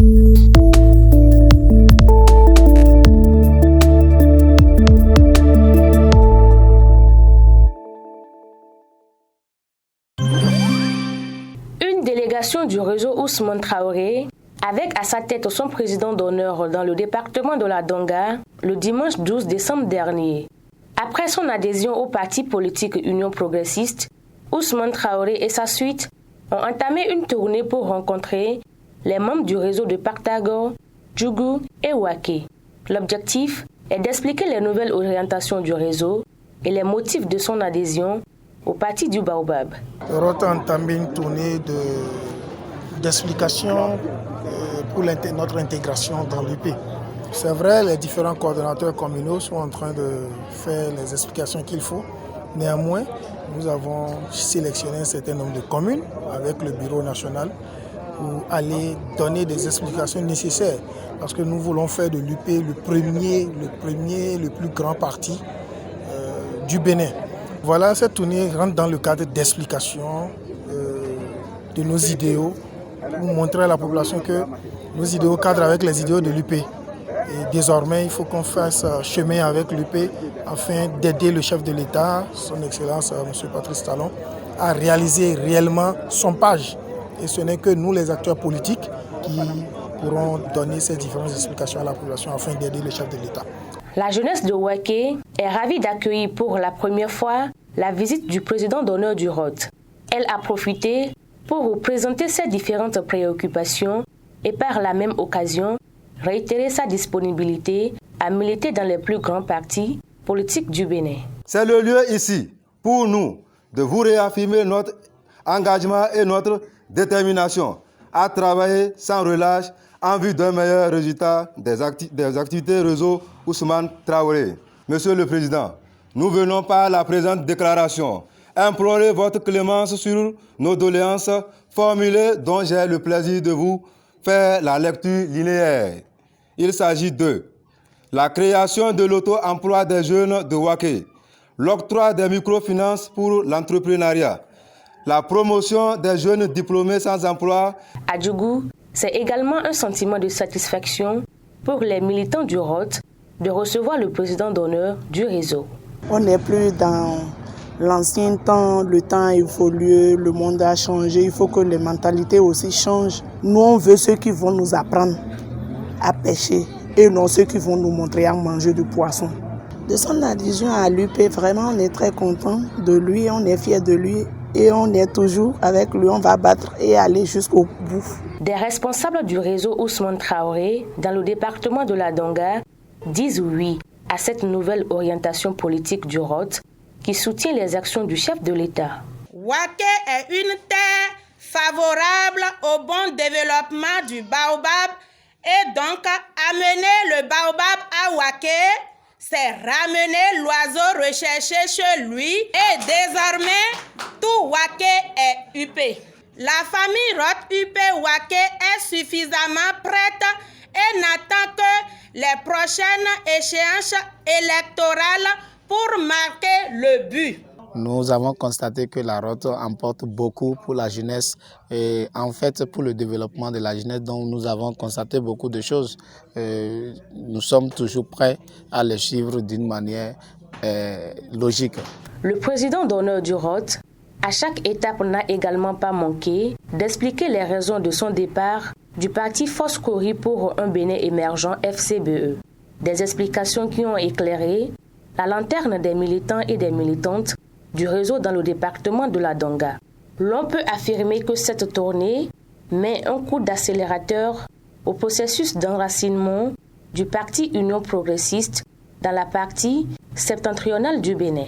Une délégation du réseau Ousmane Traoré, avec à sa tête son président d'honneur dans le département de la Donga, le dimanche 12 décembre dernier. Après son adhésion au parti politique Union progressiste, Ousmane Traoré et sa suite ont entamé une tournée pour rencontrer les membres du réseau de Paktago, Djougou et Waké. L'objectif est d'expliquer les nouvelles orientations du réseau et les motifs de son adhésion au parti du Baobab. Le ROT a entamé une tournée d'explications pour notre intégration dans l'UP. C'est vrai, les différents coordonnateurs communaux sont en train de faire les explications qu'il faut. Néanmoins, nous avons sélectionné un certain nombre de communes avec le bureau national pour aller donner des explications nécessaires. Parce que nous voulons faire de l'UP le plus grand parti du Bénin. Voilà, cette tournée rentre dans le cadre d'explication de nos idéaux pour montrer à la population que nos idéaux cadrent avec les idéaux de l'UP. Et désormais, il faut qu'on fasse chemin avec l'UP afin d'aider le chef de l'État, son Excellence M. Patrice Talon, à réaliser réellement son page. Et ce n'est que nous, les acteurs politiques, qui pourront donner ces différentes explications à la population afin d'aider le chef de l'État. La jeunesse de Waké est ravie d'accueillir pour la première fois la visite du président d'honneur du ROT. Elle a profité pour vous présenter ses différentes préoccupations et par la même occasion réitérer sa disponibilité à militer dans les plus grands partis politiques du Bénin. C'est le lieu ici pour nous de vous réaffirmer notre engagement et notre détermination à travailler sans relâche en vue d'un meilleur résultat des activités réseau Ousmane Traoré. Monsieur le Président, nous venons par la présente déclaration implorer votre clémence sur nos doléances formulées dont j'ai le plaisir de vous faire la lecture linéaire. Il s'agit de la création de l'auto-emploi des jeunes de Waké, l'octroi des microfinances pour l'entrepreneuriat, la promotion des jeunes diplômés sans emploi. À Djougou, c'est également un sentiment de satisfaction pour les militants du ROT de recevoir le président d'honneur du réseau. On n'est plus dans l'ancien temps, le temps a évolué, le monde a changé, il faut que les mentalités aussi changent. Nous, on veut ceux qui vont nous apprendre à pêcher et non ceux qui vont nous montrer à manger du poisson. De son adhésion à l'UP, vraiment, on est très content de lui, on est fiers de lui et on est toujours avec lui, on va battre et aller jusqu'au bout. Des responsables du réseau Ousmane Traoré dans le département de la Donga disent oui à cette nouvelle orientation politique du ROT qui soutient les actions du chef de l'État. Waké est une terre favorable au bon développement du baobab et donc amener le baobab à Waké, c'est ramener l'oiseau recherché chez lui et désormais tout Waké est UP. La famille ROT UP Waké est suffisamment prête et n'attend que les prochaines échéances électorales pour marquer le but. Nous avons constaté que la ROT emporte beaucoup pour la jeunesse et en fait pour le développement de la jeunesse, donc nous avons constaté beaucoup de choses. Nous sommes toujours prêts à les suivre d'une manière logique. Le président d'honneur du ROT, à chaque étape, n'a également pas manqué d'expliquer les raisons de son départ du parti Foscori pour un Bénin émergent FCBE. Des explications qui ont éclairé la lanterne des militants et des militantes du réseau dans le département de la Donga. L'on peut affirmer que cette tournée met un coup d'accélérateur au processus d'enracinement du parti Union progressiste dans la partie septentrionale du Bénin.